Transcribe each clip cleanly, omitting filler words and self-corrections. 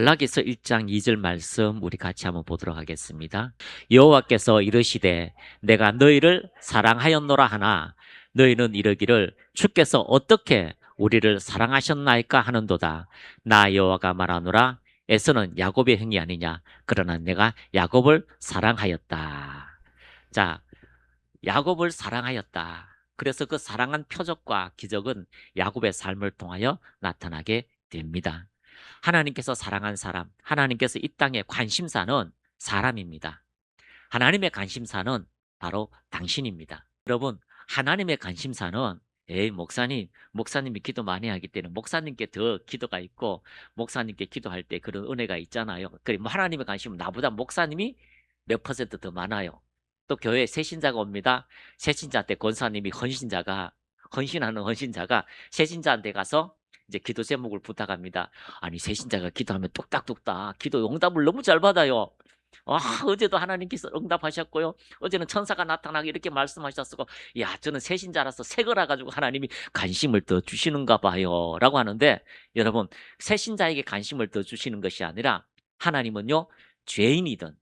말라기서 1장 2절 말씀 우리 같이 한번 보도록 하겠습니다. 여호와께서 이르시되 내가 너희를 사랑하였노라 하나 너희는 이르기를 주께서 어떻게 우리를 사랑하셨나이까 하는도다. 나 여호와가 말하노라 에서는 야곱의 형이 아니냐. 그러나 내가 야곱을 사랑하였다. 자, 야곱을 사랑하였다. 그래서 그 사랑한 표적과 기적은 야곱의 삶을 통하여 나타나게 됩니다. 하나님께서 사랑한 사람, 하나님께서 이 땅의 관심사는 사람입니다. 하나님의 관심사는 바로 당신입니다. 여러분, 하나님의 관심사는 목사님이 기도 많이 하기 때문에 목사님께 더 기도가 있고 목사님께 기도할 때 그런 은혜가 있잖아요. 그리고 하나님의 관심은 나보다 목사님이 몇 퍼센트 더 많아요. 또 교회에 새신자가 옵니다. 새신자한테 권사님이 헌신하는 헌신자가 새신자한테 가서 이제 기도 제목을 부탁합니다. 아니, 새신자가 기도하면 뚝딱뚝딱 기도 응답을 너무 잘 받아요. 어제도 하나님께서 응답하셨고요. 어제는 천사가 나타나게 이렇게 말씀하셨고, 야, 저는 새신자라서 새 거라 가지고 하나님이 관심을 더 주시는가 봐요. 라고 하는데, 여러분, 새신자에게 관심을 더 주시는 것이 아니라, 하나님은요, 죄인이든,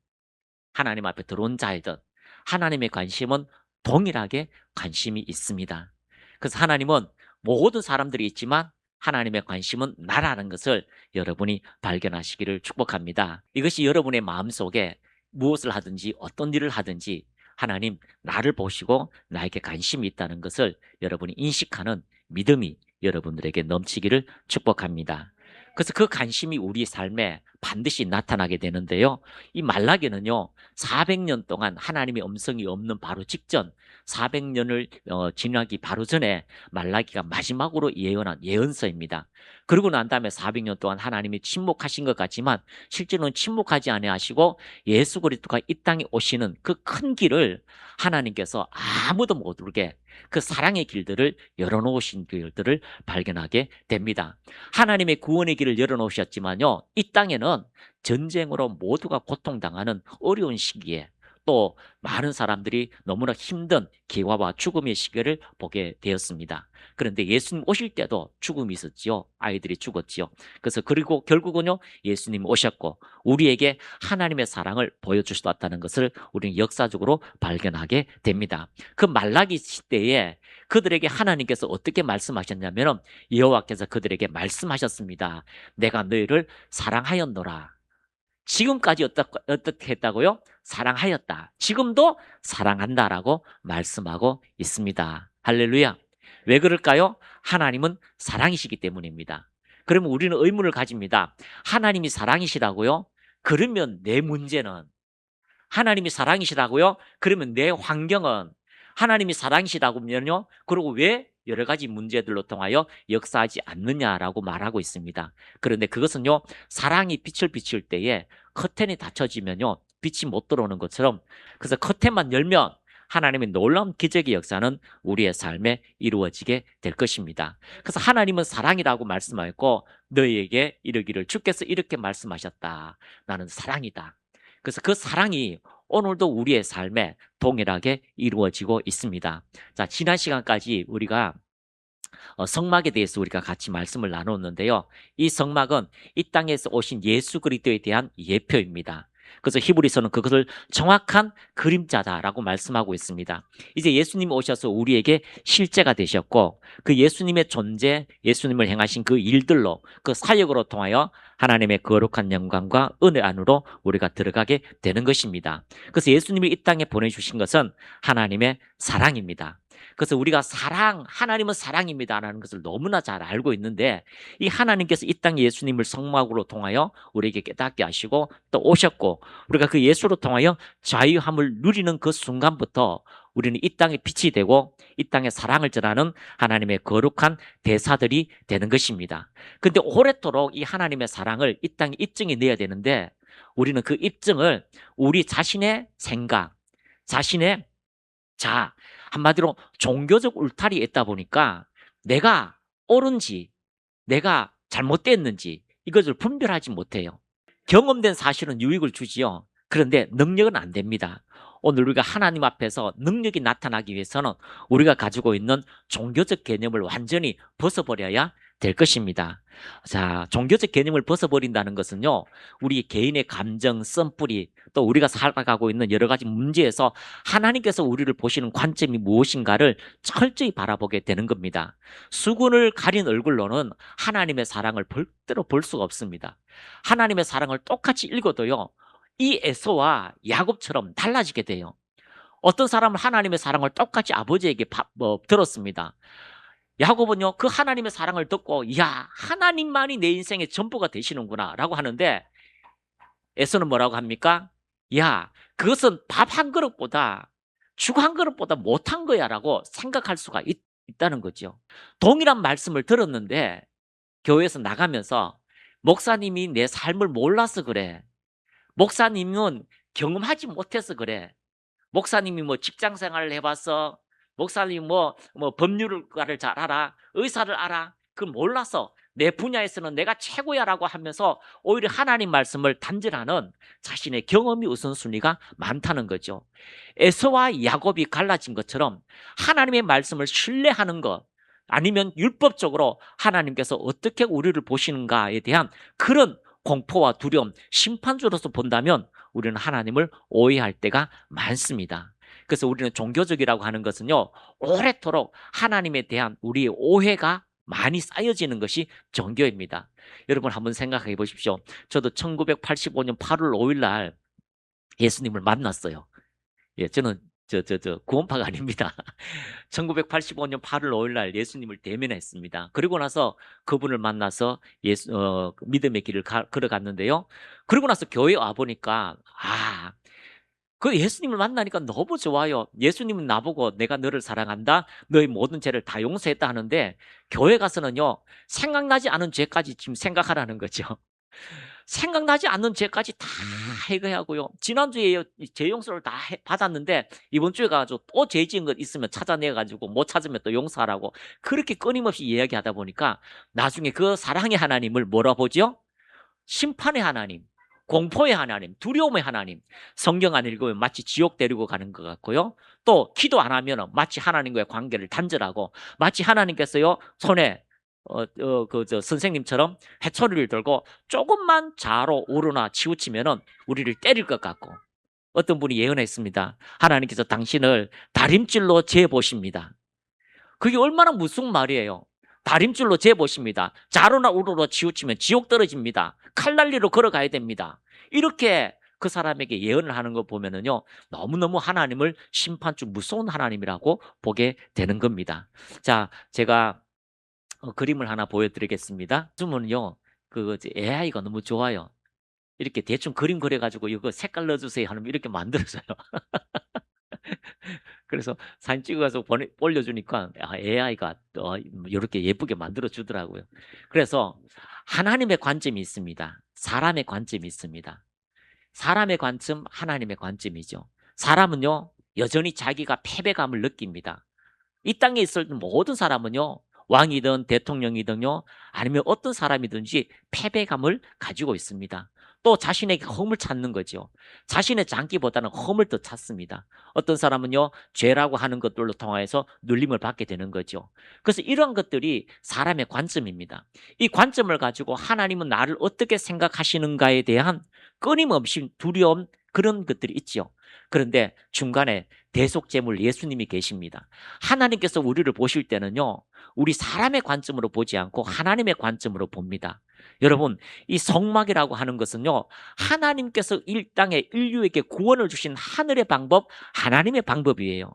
하나님 앞에 들어온 자이든, 하나님의 관심은 동일하게 관심이 있습니다. 그래서 하나님은 모든 사람들이 있지만, 하나님의 관심은 나라는 것을 여러분이 발견하시기를 축복합니다. 이것이 여러분의 마음속에 무엇을 하든지 어떤 일을 하든지 하나님 나를 보시고 나에게 관심이 있다는 것을 여러분이 인식하는 믿음이 여러분들에게 넘치기를 축복합니다. 그래서 그 관심이 우리 삶에 반드시 나타나게 되는데요. 이 말라기는요, 400년 동안 하나님의 음성이 없는 바로 직전, 400년을 지나기 바로 전에 말라기가 마지막으로 예언한 예언서입니다. 그러고 난 다음에 400년 동안 하나님이 침묵하신 것 같지만 실제로는 침묵하지 아니하시고 예수 그리스도가 이 땅에 오시는 그 큰 길을 하나님께서 아무도 못 오게 그 사랑의 길들을 열어놓으신 길들을 발견하게 됩니다. 하나님의 구원의 길을 열어놓으셨지만요, 이 땅에는 전쟁으로 모두가 고통당하는 어려운 시기에 또 많은 사람들이 너무나 힘든 기화와 죽음의 시기를 보게 되었습니다. 그런데 예수님 오실 때도 죽음이 있었지요. 아이들이 죽었지요. 그래서 그리고 결국은요, 예수님 오셨고 우리에게 하나님의 사랑을 보여주셨다는 것을 우리는 역사적으로 발견하게 됩니다. 그 말라기 시대에 그들에게 하나님께서 어떻게 말씀하셨냐면 여호와께서 그들에게 말씀하셨습니다. 내가 너희를 사랑하였노라. 지금까지 어떻게 했다고요? 사랑하였다. 지금도 사랑한다라고 말씀하고 있습니다. 할렐루야. 왜 그럴까요? 하나님은 사랑이시기 때문입니다. 그러면 우리는 의문을 가집니다. 하나님이 사랑이시라고요? 그러면 내 문제는 하나님이 사랑이시라고요? 그러면 내 환경은 하나님이 사랑이시라고면요? 그리고 왜 여러 가지 문제들로 통하여 역사하지 않느냐라고 말하고 있습니다. 그런데 그것은요, 사랑이 빛을 비출 때에 커튼이 닫혀지면요, 빛이 못 들어오는 것처럼 그래서 커튼만 열면 하나님의 놀라운 기적의 역사는 우리의 삶에 이루어지게 될 것입니다. 그래서 하나님은 사랑이라고 말씀하였고 너희에게 이르기를 주께서 이렇게 말씀하셨다. 나는 사랑이다. 그래서 그 사랑이 오늘도 우리의 삶에 동일하게 이루어지고 있습니다. 자, 지난 시간까지 우리가 성막에 대해서 우리가 같이 말씀을 나눴는데요. 이 성막은 이 땅에서 오신 예수 그리스도에 대한 예표입니다. 그래서 히브리서는 그것을 정확한 그림자다라고 말씀하고 있습니다. 이제 예수님이 오셔서 우리에게 실제가 되셨고 그 예수님의 존재, 예수님을 행하신 그 일들로 그 사역으로 통하여 하나님의 거룩한 영광과 은혜 안으로 우리가 들어가게 되는 것입니다. 그래서 예수님이 이 땅에 보내주신 것은 하나님의 사랑입니다. 그래서 우리가 하나님은 사랑입니다라는 것을 너무나 잘 알고 있는데 이 하나님께서 이 땅에 예수님을 성막으로 통하여 우리에게 깨닫게 하시고 또 오셨고 우리가 그 예수로 통하여 자유함을 누리는 그 순간부터 우리는 이 땅에 빛이 되고 이 땅에 사랑을 전하는 하나님의 거룩한 대사들이 되는 것입니다. 그런데 오랫도록 이 하나님의 사랑을 이 땅에 입증해 내야 되는데 우리는 그 입증을 우리 자신의 생각, 자신의 한마디로 종교적 울타리에 있다 보니까 내가 옳은지 내가 잘못됐는지 이것을 분별하지 못해요. 경험된 사실은 유익을 주지요. 그런데 능력은 안 됩니다. 오늘 우리가 하나님 앞에서 능력이 나타나기 위해서는 우리가 가지고 있는 종교적 개념을 완전히 벗어버려야 될 것입니다. 자, 종교적 개념을 벗어버린다는 것은요, 우리 개인의 감정, 썸뿌리, 또 우리가 살아가고 있는 여러 가지 문제에서 하나님께서 우리를 보시는 관점이 무엇인가를 철저히 바라보게 되는 겁니다. 수군을 가린 얼굴로는 하나님의 사랑을 절대로 볼 수가 없습니다. 하나님의 사랑을 똑같이 읽어도요, 이 에서와 야곱처럼 달라지게 돼요. 어떤 사람은 하나님의 사랑을 똑같이 아버지에게 들었습니다. 야곱은요, 그 하나님의 사랑을 듣고, 야, 하나님만이 내 인생의 전부가 되시는구나, 라고 하는데, 에서는 뭐라고 합니까? 야, 그것은 밥 한 그릇보다, 죽 한 그릇보다 못한 거야, 라고 생각할 수가 있다는 거죠. 동일한 말씀을 들었는데, 교회에서 나가면서, 목사님이 내 삶을 몰라서 그래. 목사님은 경험하지 못해서 그래. 목사님이 뭐 직장 생활을 해봐서, 목사님이 뭐 법률가를 잘 알아, 의사를 알아, 그걸 몰라서 내 분야에서는 내가 최고야라고 하면서 오히려 하나님 말씀을 단절하는 자신의 경험이 우선순위가 많다는 거죠. 에서와 야곱이 갈라진 것처럼 하나님의 말씀을 신뢰하는 것, 아니면 율법적으로 하나님께서 어떻게 우리를 보시는가에 대한 그런 공포와 두려움, 심판주로서 본다면 우리는 하나님을 오해할 때가 많습니다. 그래서 우리는 종교적이라고 하는 것은요, 오래도록 하나님에 대한 우리의 오해가 많이 쌓여지는 것이 종교입니다. 여러분 한번 생각해 보십시오. 저도 1985년 8월 5일 날 예수님을 만났어요. 예, 저는 구원파가 아닙니다. 1985년 8월 5일 날 예수님을 대면했습니다. 그리고 나서 그분을 만나서 믿음의 길을 걸어갔는데요. 그리고 나서 교회에 와 보니까 그 예수님을 만나니까 너무 좋아요. 예수님은 나보고 내가 너를 사랑한다. 너의 모든 죄를 다 용서했다 하는데 교회 가서는요. 생각나지 않은 죄까지 지금 생각하라는 거죠. 생각나지 않는 죄까지 다 해결하고요. 지난주에 죄 용서를 다 받았는데 이번 주에 가지고 또 죄 지은 것 있으면 찾아내가지고 못 찾으면 또 용서하라고 그렇게 끊임없이 이야기하다 보니까 나중에 그 사랑의 하나님을 뭐라 보죠? 심판의 하나님, 공포의 하나님, 두려움의 하나님. 성경 안 읽으면 마치 지옥 데리고 가는 것 같고요. 또 기도 안 하면 마치 하나님과의 관계를 단절하고 마치 하나님께서요 손에 선생님처럼 해초리를 들고 조금만 좌로 우로나 치우치면은 우리를 때릴 것 같고 어떤 분이 예언했습니다. 하나님께서 당신을 다림질로 재보십니다. 그게 얼마나 무서운 말이에요. 다림줄로 재보십니다. 좌로나 우로로 치우치면 지옥 떨어집니다. 칼날리로 걸어가야 됩니다. 이렇게 그 사람에게 예언을 하는 거 보면은요, 너무너무 하나님을 심판주 무서운 하나님이라고 보게 되는 겁니다. 자, 제가 그림을 하나 보여드리겠습니다. 요즘은요, AI가 너무 좋아요. 이렇게 대충 그림 그려가지고 이거 색깔 넣어주세요 하면 이렇게 만들어져요. 그래서 사진 찍어서 올려주니까 AI가 이렇게 예쁘게 만들어 주더라고요. 그래서 하나님의 관점이 있습니다. 사람의 관점이 있습니다. 사람의 관점, 하나님의 관점이죠. 사람은요, 여전히 자기가 패배감을 느낍니다. 이 땅에 있을 모든 사람은요, 왕이든 대통령이든요, 아니면 어떤 사람이든지 패배감을 가지고 있습니다. 또 자신에게 험을 찾는 거죠. 자신의 장기보다는 험을 더 찾습니다. 어떤 사람은요, 죄라고 하는 것들로 통해서 눌림을 받게 되는 거죠. 그래서 이런 것들이 사람의 관점입니다. 이 관점을 가지고 하나님은 나를 어떻게 생각하시는가에 대한 끊임없이 두려움, 그런 것들이 있죠. 그런데 중간에 대속제물 예수님이 계십니다. 하나님께서 우리를 보실 때는요, 우리 사람의 관점으로 보지 않고 하나님의 관점으로 봅니다. 여러분, 이 성막이라고 하는 것은요, 하나님께서 이 땅에 인류에게 구원을 주신 하늘의 방법, 하나님의 방법이에요.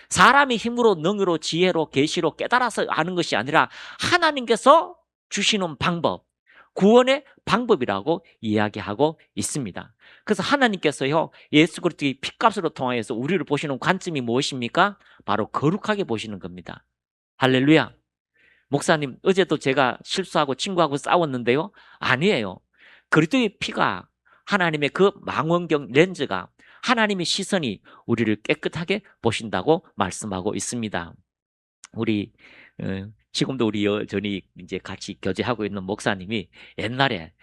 사람의 힘으로, 능으로, 지혜로, 계시로 깨달아서 아는 것이 아니라 하나님께서 주시는 방법, 구원의 방법이라고 이야기하고 있습니다. 그래서 하나님께서요, 예수 그리스도의 피값으로 통하여서 우리를 보시는 관점이 무엇입니까? 바로 거룩하게 보시는 겁니다. 할렐루야. 목사님, 어제도 제가 실수하고 친구하고 싸웠는데요. 아니에요. 그리스도의 피가 하나님의 그 망원경 렌즈가 하나님의 시선이 우리를 깨끗하게 보신다고 말씀하고 있습니다. 우리 지금도 우리 여전히 이제 같이 교제하고 있는 목사님이 옛날에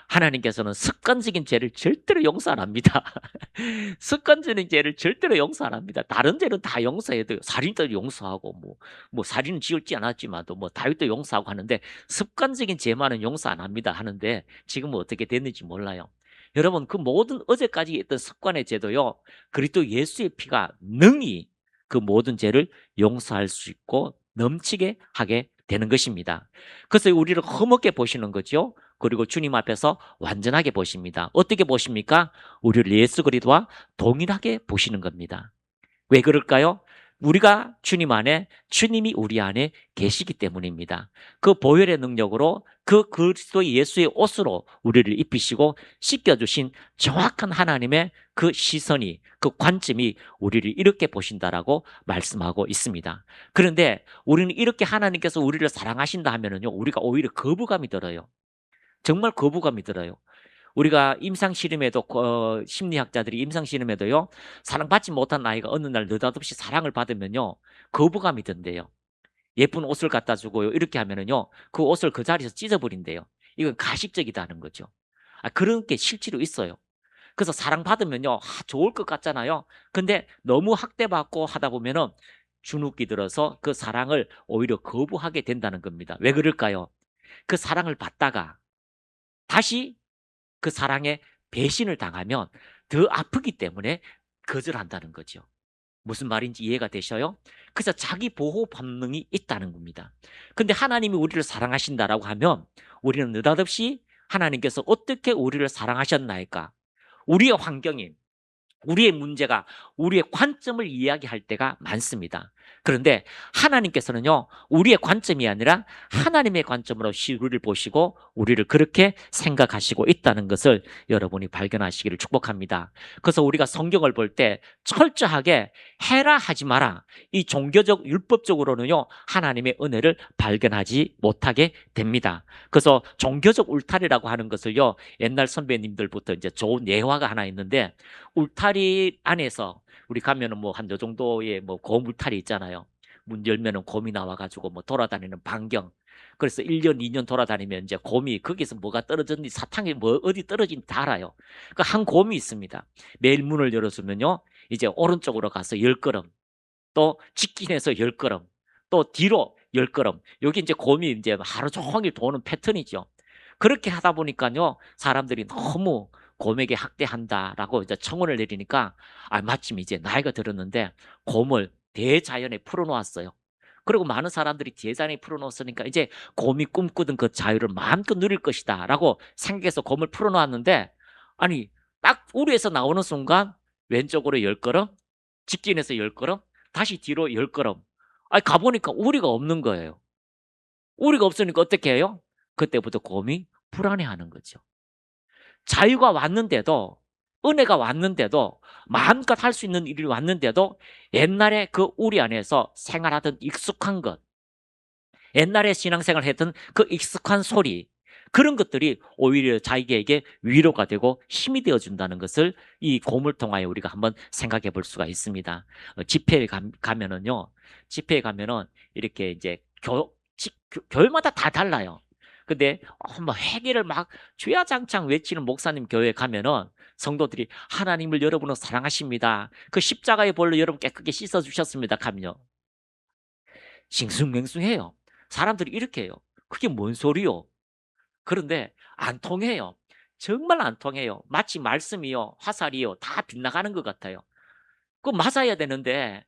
하나님께서는 습관적인 죄를 절대로 용서 안 합니다. 습관적인 죄를 절대로 용서 안 합니다. 다른 죄는 다 용서해도 살인도 용서하고 뭐 살인은 지었지 않았지만도 뭐 다윗도 용서하고 하는데 습관적인 죄만은 용서 안 합니다 하는데 지금은 어떻게 됐는지 몰라요. 여러분 그 모든 어제까지 있던 습관의 죄도요. 그리스도 예수의 피가 능히 그 모든 죄를 용서할 수 있고 넘치게 하게 되는 것입니다. 그래서 우리를 험하게 보시는 거죠. 그리고 주님 앞에서 완전하게 보십니다. 어떻게 보십니까? 우리를 예수 그리스도와 동일하게 보시는 겁니다. 왜 그럴까요? 우리가 주님 안에, 주님이 우리 안에 계시기 때문입니다. 그 보혈의 능력으로 그 그리스도의 예수의 옷으로 우리를 입히시고 씻겨주신 정확한 하나님의 그 시선이, 그 관점이 우리를 이렇게 보신다라고 말씀하고 있습니다. 그런데 우리는 이렇게 하나님께서 우리를 사랑하신다 하면은요, 우리가 오히려 거부감이 들어요. 정말 거부감이 들어요. 우리가 임상실험에도 심리학자들이 임상실험에도요. 사랑받지 못한 아이가 어느 날 느닷없이 사랑을 받으면요. 거부감이 든대요. 예쁜 옷을 갖다 주고요. 이렇게 하면은요. 그 옷을 그 자리에서 찢어버린대요. 이건 가식적이다는 거죠. 그런 게 실제로 있어요. 그래서 사랑받으면요. 좋을 것 같잖아요. 근데 너무 학대받고 하다 보면은 주눅이 들어서 그 사랑을 오히려 거부하게 된다는 겁니다. 왜 그럴까요? 그 사랑을 받다가 다시 그 사랑에 배신을 당하면 더 아프기 때문에 거절한다는 거죠. 무슨 말인지 이해가 되셔요? 그래서 자기 보호 본능이 있다는 겁니다. 근데 하나님이 우리를 사랑하신다라고 하면 우리는 느닷없이 하나님께서 어떻게 우리를 사랑하셨나이까? 우리의 환경이 우리의 문제가 우리의 관점을 이야기할 때가 많습니다. 그런데 하나님께서는요, 우리의 관점이 아니라 하나님의 관점으로 우리를 보시고 우리를 그렇게 생각하시고 있다는 것을 여러분이 발견하시기를 축복합니다. 그래서 우리가 성경을 볼 때 철저하게 해라 하지 마라. 이 종교적 율법적으로는요, 하나님의 은혜를 발견하지 못하게 됩니다. 그래서 종교적 울타리라고 하는 것을요, 옛날 선배님들부터 이제 좋은 예화가 하나 있는데 울타리 안에서 우리 가면은 뭐 한 요 정도의 뭐 고물타리 있잖아요. 문 열면은 곰이 나와가지고 뭐 돌아다니는 반경. 그래서 1년, 2년 돌아다니면 이제 곰이 거기서 뭐가 떨어졌는지 사탕이 뭐 어디 떨어진지 다 알아요. 그 한 곰이 있습니다. 매일 문을 열어주면요. 이제 오른쪽으로 가서 10걸음, 또 직진해서 10걸음, 또 뒤로 10걸음. 여기 이제 곰이 이제 하루 종일 도는 패턴이죠. 그렇게 하다 보니까요. 사람들이 너무 곰에게 학대한다라고 이제 청원을 내리니까 마침 이제 나이가 들었는데 곰을 대자연에 풀어놓았어요. 그리고 많은 사람들이 대자연에 풀어놓았으니까 이제 곰이 꿈꾸던 그 자유를 마음껏 누릴 것이다라고 생각해서 곰을 풀어놓았는데 아니 딱 우리에서 나오는 순간 왼쪽으로 10걸음, 직진해서 10걸음, 다시 뒤로 10걸음. 가보니까 우리가 없는 거예요. 우리가 없으니까 어떻게 해요? 그때부터 곰이 불안해하는 거죠. 자유가 왔는데도 은혜가 왔는데도 마음껏 할 수 있는 일이 왔는데도 옛날에 그 우리 안에서 생활하던 익숙한 것, 옛날에 신앙생활 했던 그 익숙한 소리, 그런 것들이 오히려 자기에게 위로가 되고 힘이 되어준다는 것을 이 곰을 통하여 우리가 한번 생각해 볼 수가 있습니다. 집회에 가면은요, 집회에 가면은 이렇게 이제 교회마다 다 달라요. 근데 뭐 회개를 막 주야장창 외치는 목사님 교회에 가면은 성도들이 하나님을 여러분은 사랑하십니다. 그 십자가의 볼로 여러분 깨끗게 씻어주셨습니다. 하면요. 싱숭맹숭해요. 사람들이 이렇게 해요. 그게 뭔 소리요? 그런데 안 통해요. 정말 안 통해요. 마치 말씀이요, 화살이요, 다 빗나가는 것 같아요. 그거 맞아야 되는데,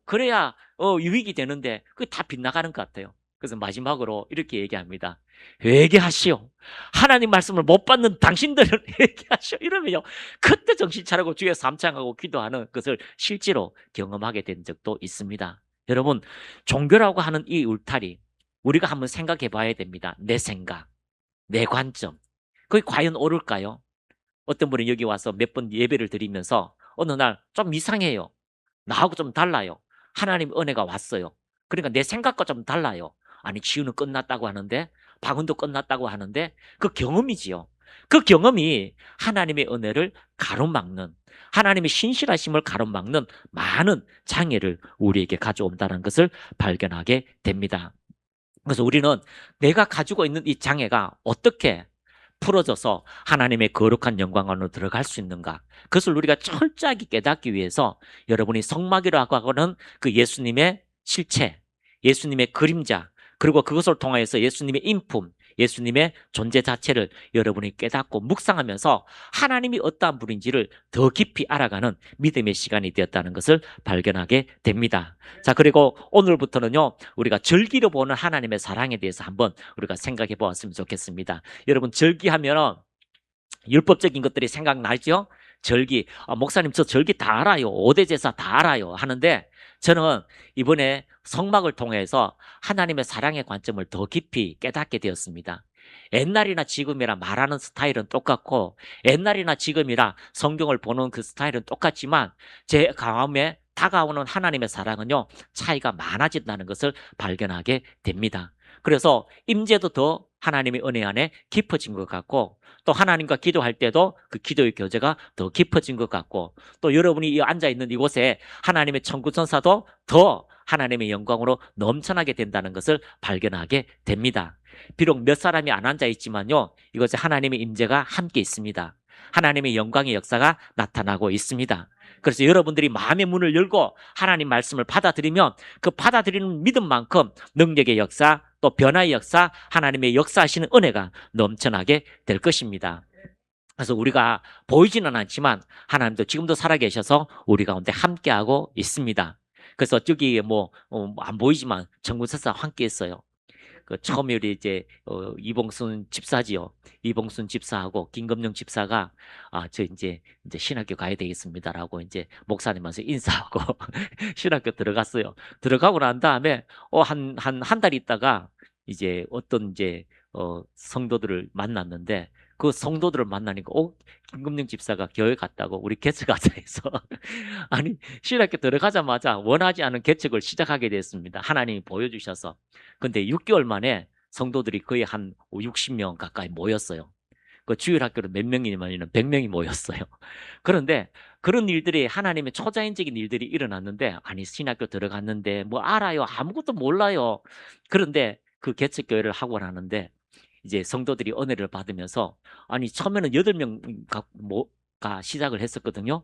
그래야, 유익이 되는데, 그게 다 빗나가는 것 같아요. 그래서 마지막으로 이렇게 얘기합니다. 회개하시오. 하나님 말씀을 못 받는 당신들은 회개하시오. 이러면요. 그때 정신 차리고 주여 삼창하고 기도하는 것을 실제로 경험하게 된 적도 있습니다. 여러분, 종교라고 하는 이 울타리, 우리가 한번 생각해 봐야 됩니다. 내 생각, 내 관점. 그게 과연 옳을까요? 어떤 분이 여기 와서 몇 번 예배를 드리면서 어느 날 좀 이상해요. 나하고 좀 달라요. 하나님 은혜가 왔어요. 그러니까 내 생각과 좀 달라요. 아니 치유는 끝났다고 하는데 방언도 끝났다고 하는데 그 경험이지요. 그 경험이 하나님의 은혜를 가로막는 하나님의 신실하심을 가로막는 많은 장애를 우리에게 가져온다는 것을 발견하게 됩니다. 그래서 우리는 내가 가지고 있는 이 장애가 어떻게 풀어져서 하나님의 거룩한 영광 안으로 들어갈 수 있는가? 그것을 우리가 철저하게 깨닫기 위해서 여러분이 성막이라고 하는 그 예수님의 실체, 예수님의 그림자, 그리고 그것을 통하여서 예수님의 인품, 예수님의 존재 자체를 여러분이 깨닫고 묵상하면서 하나님이 어떠한 분인지를 더 깊이 알아가는 믿음의 시간이 되었다는 것을 발견하게 됩니다. 자, 그리고 오늘부터는요, 우리가 절기로 보는 하나님의 사랑에 대해서 한번 우리가 생각해 보았으면 좋겠습니다. 여러분, 절기하면 율법적인 것들이 생각나죠? 절기, 목사님 저 절기 다 알아요. 5대 제사 다 알아요. 하는데 저는 이번에 성막을 통해서 하나님의 사랑의 관점을 더 깊이 깨닫게 되었습니다. 옛날이나 지금이나 말하는 스타일은 똑같고 옛날이나 지금이나 성경을 보는 그 스타일은 똑같지만 제 마음에 다가오는 하나님의 사랑은요, 차이가 많아진다는 것을 발견하게 됩니다. 그래서 임재도 더 하나님의 은혜 안에 깊어진 것 같고, 또 하나님과 기도할 때도 그 기도의 교제가 더 깊어진 것 같고, 또 여러분이 앉아있는 이곳에 하나님의 천구천사도 더 하나님의 영광으로 넘쳐나게 된다는 것을 발견하게 됩니다. 비록 몇 사람이 안 앉아있지만요, 이것에 하나님의 임재가 함께 있습니다. 하나님의 영광의 역사가 나타나고 있습니다. 그래서 여러분들이 마음의 문을 열고 하나님 말씀을 받아들이면 그 받아들이는 믿음만큼 능력의 역사, 또 변화의 역사, 하나님의 역사하시는 은혜가 넘쳐나게 될 것입니다. 그래서 우리가 보이지는 않지만 하나님도 지금도 살아계셔서 우리 가운데 함께하고 있습니다. 그래서 저기 안 보이지만 정군사사 함께 했어요. 그 처음에 우리 이제 이봉순 집사지요. 이봉순 집사하고 김금영 집사가 저 이제 신학교 가야 되겠습니다라고 이제 목사님한테 인사하고 신학교 들어갔어요. 들어가고 난 다음에 한 달 있다가 이제 어떤 이제 성도들을 만났는데 그 성도들을 만나니까 김금영 집사가 교회 갔다고 우리 개척하자 해서 아니 신학교 들어가자마자 원하지 않은 개척을 시작하게 됐습니다. 하나님이 보여주셔서. 근데 6개월 만에 성도들이 거의 한 60명 가까이 모였어요. 그 주일학교로 몇 명이냐면 100명이 모였어요. 그런데 그런 일들이 하나님의 초자연적인 일들이 일어났는데 아니 신학교 들어갔는데 뭐 알아요. 아무것도 몰라요. 그런데 그 개척교회를 하고 나는데 이제 성도들이 은혜를 받으면서 아니 처음에는 8명가 시작을 했었거든요.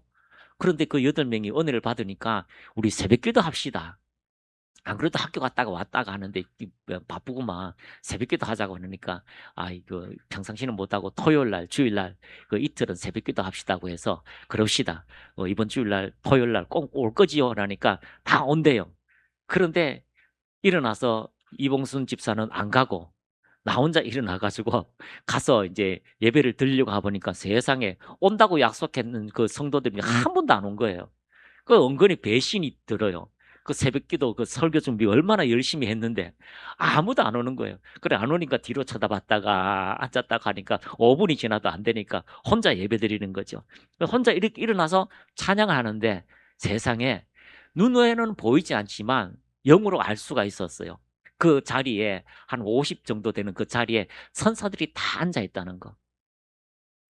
그런데 그 8명이 은혜를 받으니까 우리 새벽기도 합시다. 안 그래도 학교 갔다가 왔다가 하는데 바쁘구만 새벽기도 하자고 그러니까 이거 평상시는 못하고 토요일날 주일날 그 이틀은 새벽기도 합시다고 해서 그럽시다. 이번 주일날 토요일날 꼭 올 거지요 그러니까 다 온대요. 그런데 일어나서 이봉순 집사는 안 가고 나 혼자 일어나가지고 가서 이제 예배를 드리려고 가보니까 세상에 온다고 약속했는 그 성도들이 한 번도 안 온 거예요. 그 은근히 배신이 들어요. 그 새벽기도 그 설교 준비 얼마나 열심히 했는데 아무도 안 오는 거예요. 그래 안 오니까 뒤로 쳐다봤다가 앉았다가 하니까 5분이 지나도 안 되니까 혼자 예배 드리는 거죠. 혼자 이렇게 일어나서 찬양을 하는데 세상에 눈에는 보이지 않지만 영으로 알 수가 있었어요. 그 자리에 한 50 정도 되는 그 자리에 천사들이 다 앉아 있다는 거.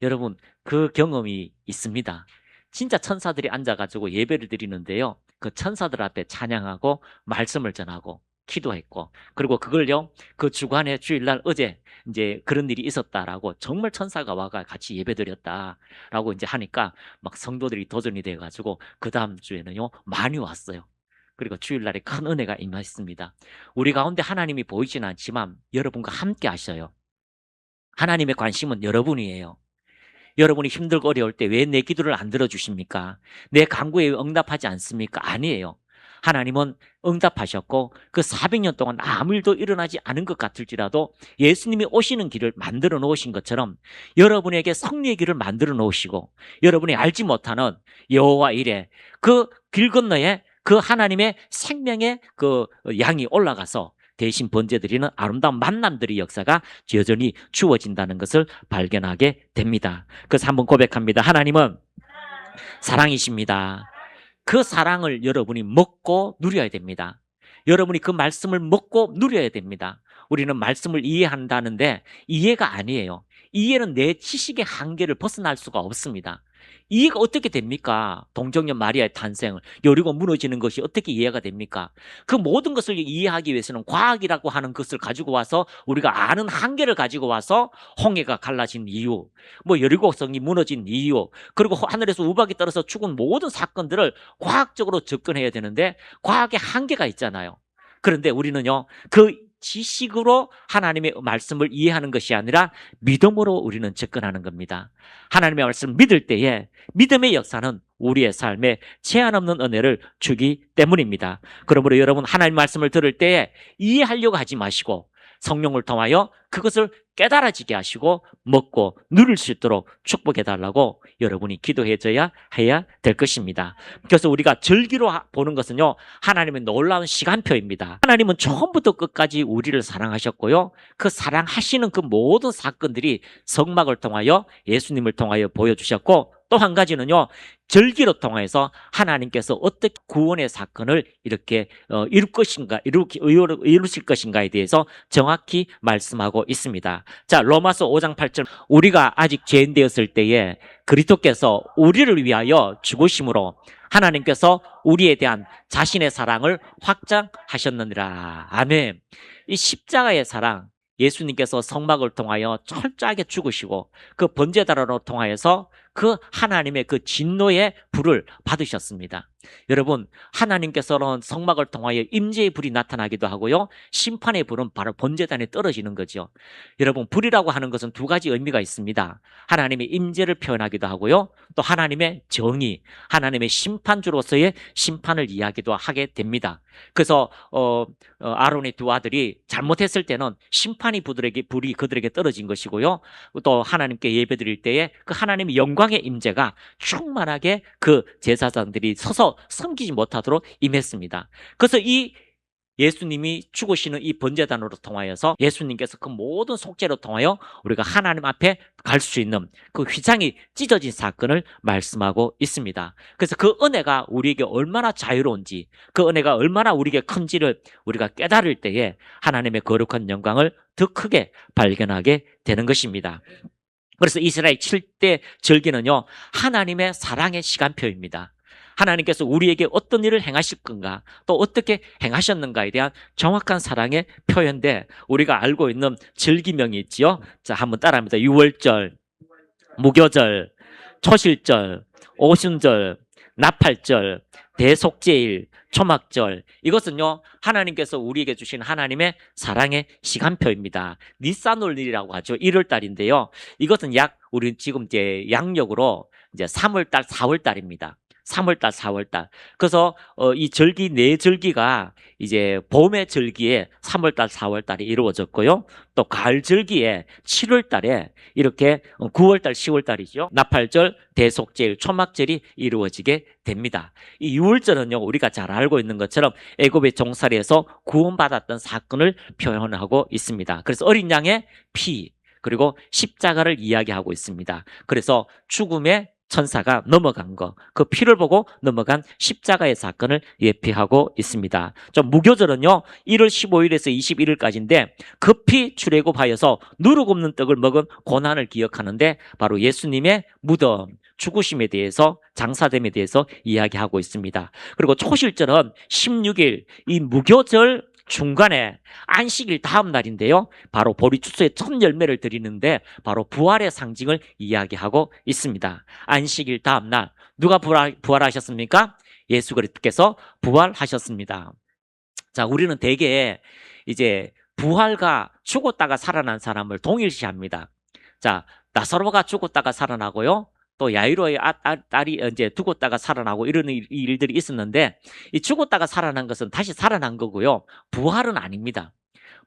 여러분 그 경험이 있습니다. 진짜 천사들이 앉아가지고 예배를 드리는데요. 그 천사들 앞에 찬양하고 말씀을 전하고 기도했고 그리고 그걸요 그 주간에 주일날 어제 이제 그런 일이 있었다라고 정말 천사가 와가 같이 예배 드렸다라고 이제 하니까 막 성도들이 도전이 돼가지고 그 다음 주에는요 많이 왔어요. 그리고 주일날에 큰 은혜가 임했습니다. 우리 가운데 하나님이 보이지는 않지만 여러분과 함께 하셔요. 하나님의 관심은 여러분이에요. 여러분이 힘들고 어려울 때 왜 내 기도를 안 들어주십니까? 내 간구에 응답하지 않습니까? 아니에요. 하나님은 응답하셨고 그 400년 동안 아무 일도 일어나지 않은 것 같을지라도 예수님이 오시는 길을 만들어 놓으신 것처럼 여러분에게 승리의 길을 만들어 놓으시고 여러분이 알지 못하는 여호와 이레 그 길 건너에 그 하나님의 생명의 그 양이 올라가서 대신 번제드리는 아름다운 만남들의 역사가 여전히 주어진다는 것을 발견하게 됩니다. 그래서 한번 고백합니다. 하나님은 사랑이십니다. 그 사랑을 여러분이 먹고 누려야 됩니다. 여러분이 그 말씀을 먹고 누려야 됩니다. 우리는 말씀을 이해한다는데 이해가 아니에요. 이해는 내 지식의 한계를 벗어날 수가 없습니다. 이해가 어떻게 됩니까? 동정녀 마리아의 탄생을, 여리고 무너지는 것이 어떻게 이해가 됩니까? 그 모든 것을 이해하기 위해서는 과학이라고 하는 것을 가지고 와서 우리가 아는 한계를 가지고 와서 홍해가 갈라진 이유, 뭐 여리고성이 무너진 이유, 그리고 하늘에서 우박이 떨어져 죽은 모든 사건들을 과학적으로 접근해야 되는데 과학의 한계가 있잖아요. 그런데 우리는요, 그 지식으로 하나님의 말씀을 이해하는 것이 아니라 믿음으로 우리는 접근하는 겁니다. 하나님의 말씀을 믿을 때에 믿음의 역사는 우리의 삶에 제한 없는 은혜를 주기 때문입니다. 그러므로 여러분, 하나님 말씀을 들을 때에 이해하려고 하지 마시고 성령을 통하여 그것을 깨달아지게 하시고 먹고 누릴 수 있도록 축복해달라고 여러분이 기도해줘야 해야 될 것입니다. 그래서 우리가 절기로 보는 것은요, 하나님의 놀라운 시간표입니다. 하나님은 처음부터 끝까지 우리를 사랑하셨고요, 그 사랑하시는 그 모든 사건들이 성막을 통하여 예수님을 통하여 보여주셨고, 또 한 가지는요, 절기로 통해서 하나님께서 어떻게 구원의 사건을 이렇게 이룰 것인가, 이루실 것인가에 대해서 정확히 말씀하고 있습니다. 자, 로마서 5장 8절, 우리가 아직 죄인 되었을 때에 그리스도께서 우리를 위하여 죽으심으로 하나님께서 우리에 대한 자신의 사랑을 확장하셨느니라. 아멘. 이 십자가의 사랑, 예수님께서 성막을 통하여 철저하게 죽으시고 그 번제단으로 통하여서 그 하나님의 그 진노의 불을 받으셨습니다. 여러분, 하나님께서는 성막을 통하여 임재의 불이 나타나기도 하고요, 심판의 불은 바로 번제단에 떨어지는 거죠. 여러분, 불이라고 하는 것은 두 가지 의미가 있습니다. 하나님의 임재를 표현하기도 하고요, 또 하나님의 정의, 하나님의 심판주로서의 심판을 이야기도 하게 됩니다. 그래서 아론의 두 아들이 잘못했을 때는 심판이 불이 그들에게 떨어진 것이고요, 또 하나님께 예배드릴 때에 그 하나님의 영광의 임재가 충만하게 그 제사장들이 서서 섬기지 못하도록 임했습니다. 그래서 이 예수님이 죽으시는 이 번제단으로 통하여서 예수님께서 그 모든 속죄로 통하여 우리가 하나님 앞에 갈 수 있는 그 휘장이 찢어진 사건을 말씀하고 있습니다. 그래서 그 은혜가 우리에게 얼마나 자유로운지, 그 은혜가 얼마나 우리에게 큰지를 우리가 깨달을 때에 하나님의 거룩한 영광을 더 크게 발견하게 되는 것입니다. 그래서 이스라엘 7대 절기는요, 하나님의 사랑의 시간표입니다. 하나님께서 우리에게 어떤 일을 행하실 건가, 또 어떻게 행하셨는가에 대한 정확한 사랑의 표현대 우리가 알고 있는 절기명이 있지요. 자, 한번 따라합니다. 유월절, 무교절, 초실절, 오순절, 나팔절, 대속제일, 초막절, 이것은요, 하나님께서 우리에게 주신 하나님의 사랑의 시간표입니다. 니산월일이라고 하죠. 1월달인데요. 이것은 우리 지금 이제 양력으로 이제 3월달, 4월달입니다. 3월달, 4월달. 그래서 이 절기 네 절기가 이제 봄의 절기에 3월달, 4월달이 이루어졌고요, 또 가을 절기에 7월달에 이렇게 9월달, 10월달이죠. 나팔절, 대속제일, 초막절이 이루어지게 됩니다. 이 유월절은요, 우리가 잘 알고 있는 것처럼 애굽의 종살이에서 구원받았던 사건을 표현하고 있습니다. 그래서 어린 양의 피, 그리고 십자가를 이야기하고 있습니다. 그래서 죽음의 천사가 넘어간 거, 그 피를 보고 넘어간 십자가의 사건을 예피하고 있습니다. 좀 무교절은요, 1월 15일에서 21일까지인데 급히 출애굽하여서 누룩 없는 떡을 먹은 고난을 기억하는데 바로 예수님의 무덤, 죽으심에 대해서, 장사됨에 대해서 이야기하고 있습니다. 그리고 초실절은 16일, 이 무교절 중간에 안식일 다음 날인데요, 바로 보리추수의 첫 열매를 드리는데 바로 부활의 상징을 이야기하고 있습니다. 안식일 다음 날 누가 부활하셨습니까? 예수 그리스도께서 부활하셨습니다. 자, 우리는 대개 이제 부활과 죽었다가 살아난 사람을 동일시합니다. 자, 나사로가 죽었다가 살아나고요, 또 야이로의 딸이 이제 죽었다가 살아나고 이런 일들이 있었는데, 이 죽었다가 살아난 것은 다시 살아난 거고요, 부활은 아닙니다.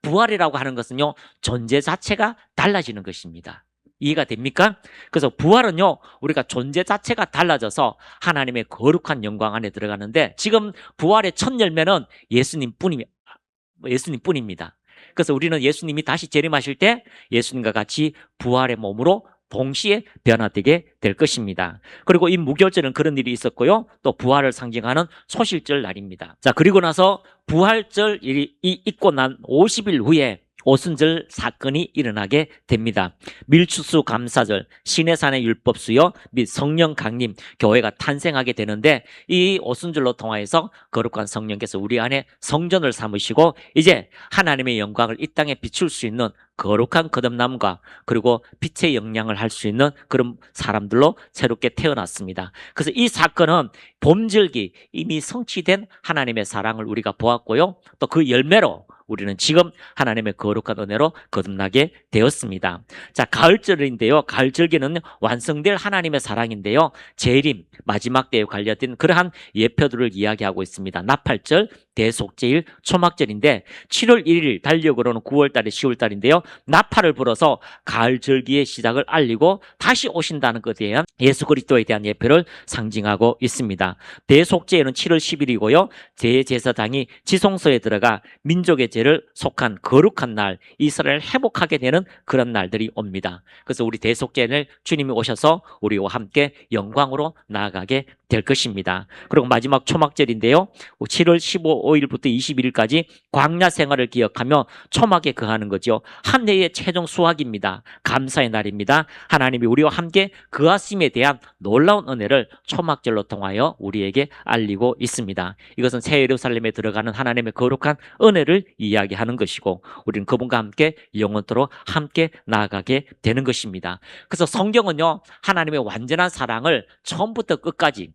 부활이라고 하는 것은요, 존재 자체가 달라지는 것입니다. 이해가 됩니까? 그래서 부활은요, 우리가 존재 자체가 달라져서 하나님의 거룩한 영광 안에 들어가는데, 지금 부활의 첫 열매는 예수님뿐입니다. 그래서 우리는 예수님이 다시 재림하실 때 예수님과 같이 부활의 몸으로 동시에 변화되게 될 것입니다. 그리고 이 무교절은 그런 일이 있었고요, 또 부활을 상징하는 소실절 날입니다. 자, 그리고 나서 부활절이 있고 난 50일 후에 오순절 사건이 일어나게 됩니다. 밀추수 감사절, 시내산의 율법수요 및 성령 강림, 교회가 탄생하게 되는데 이 오순절로 통하여서 거룩한 성령께서 우리 안에 성전을 삼으시고 이제 하나님의 영광을 이 땅에 비출 수 있는 거룩한 거듭남과 그리고 빛의 영향을 할 수 있는 그런 사람들로 새롭게 태어났습니다. 그래서 이 사건은 봄절기 이미 성취된 하나님의 사랑을 우리가 보았고요. 또 그 열매로 우리는 지금 하나님의 거룩한 은혜로 거듭나게 되었습니다. 자, 가을절인데요. 가을절기는 완성될 하나님의 사랑인데요. 재림, 마지막 때에 관련된 그러한 예표들을 이야기하고 있습니다. 나팔절, 대속제일, 초막절인데 7월 1일 달력으로는 9월달에 10월달인데요. 나팔을 불어서 가을절기의 시작을 알리고 다시 오신다는 것에 대한 예수 그리스도에 대한 예표를 상징하고 있습니다. 대속제일은 7월 10일이고요. 대제사장이 지성소에 들어가 민족의 죄를 속한 거룩한 날, 이스라엘을 회복하게 되는 그런 날들이 옵니다. 그래서 우리 대속제를 주님이 오셔서 우리와 함께 영광으로 나아가게 될 것입니다. 그리고 마지막 초막절인데요. 7월 15일부터 21일까지 광야 생활을 기억하며 초막에 거하는 거죠. 한 해의 최종 수확입니다. 감사의 날입니다. 하나님이 우리와 함께 거하심에 대한 놀라운 은혜를 초막절로 통하여 우리에게 알리고 있습니다. 이것은 새 예루살렘에 들어가는 하나님의 거룩한 은혜를 이야기하는 것이고 우리는 그분과 함께 영원토록 함께 나아가게 되는 것입니다. 그래서 성경은요, 하나님의 완전한 사랑을 처음부터 끝까지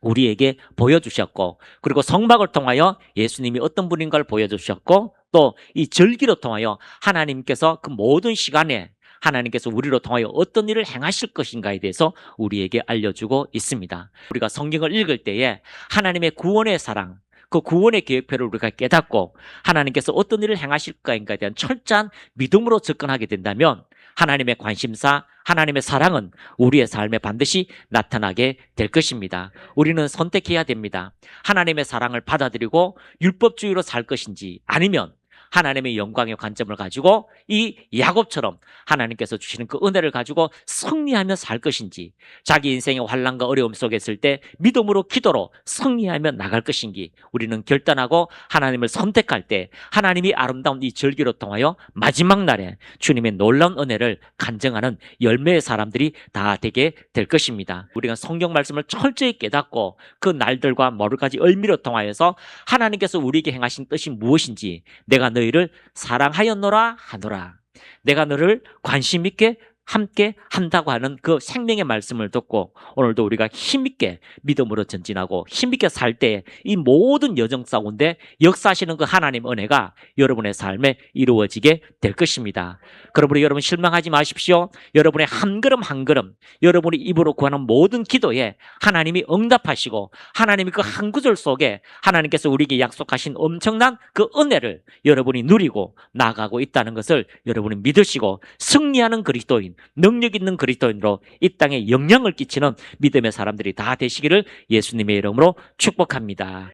우리에게 보여주셨고 그리고 성막을 통하여 예수님이 어떤 분인 걸 보여주셨고 또 이 절기로 통하여 하나님께서 그 모든 시간에 하나님께서 우리로 통하여 어떤 일을 행하실 것인가에 대해서 우리에게 알려주고 있습니다. 우리가 성경을 읽을 때에 하나님의 구원의 사랑, 그 구원의 계획표를 우리가 깨닫고 하나님께서 어떤 일을 행하실까에 대한 철저한 믿음으로 접근하게 된다면 하나님의 관심사, 하나님의 사랑은 우리의 삶에 반드시 나타나게 될 것입니다. 우리는 선택해야 됩니다. 하나님의 사랑을 받아들이고 율법주의로 살 것인지 아니면 하나님의 영광의 관점을 가지고 이 야곱처럼 하나님께서 주시는 그 은혜를 가지고 승리하며 살 것인지 자기 인생의 환난과 어려움 속에 있을 때 믿음으로 기도로 승리하며 나갈 것인지 우리는 결단하고 하나님을 선택할 때 하나님이 아름다운 이 절기로 통하여 마지막 날에 주님의 놀라운 은혜를 간증하는 열매의 사람들이 다 되게 될 것입니다. 우리가 성경 말씀을 철저히 깨닫고 그 날들과 여러 가지 의미로 통하여서 하나님께서 우리에게 행하신 뜻이 무엇인지 내가 너희를 사랑하였노라 하노라. 내가 너를 관심 있게 함께 한다고 하는 그 생명의 말씀을 듣고 오늘도 우리가 힘있게 믿음으로 전진하고 힘있게 살 때 이 모든 여정 가운데 역사하시는 그 하나님 은혜가 여러분의 삶에 이루어지게 될 것입니다. 그러므로 여러분 실망하지 마십시오. 여러분의 한 걸음 한 걸음 여러분이 입으로 구하는 모든 기도에 하나님이 응답하시고 하나님이 그 한 구절 속에 하나님께서 우리에게 약속하신 엄청난 그 은혜를 여러분이 누리고 나아가고 있다는 것을 여러분이 믿으시고 승리하는 그리스도인, 능력 있는 그리스도인으로 이 땅에 영향을 끼치는 믿음의 사람들이 다 되시기를 예수님의 이름으로 축복합니다.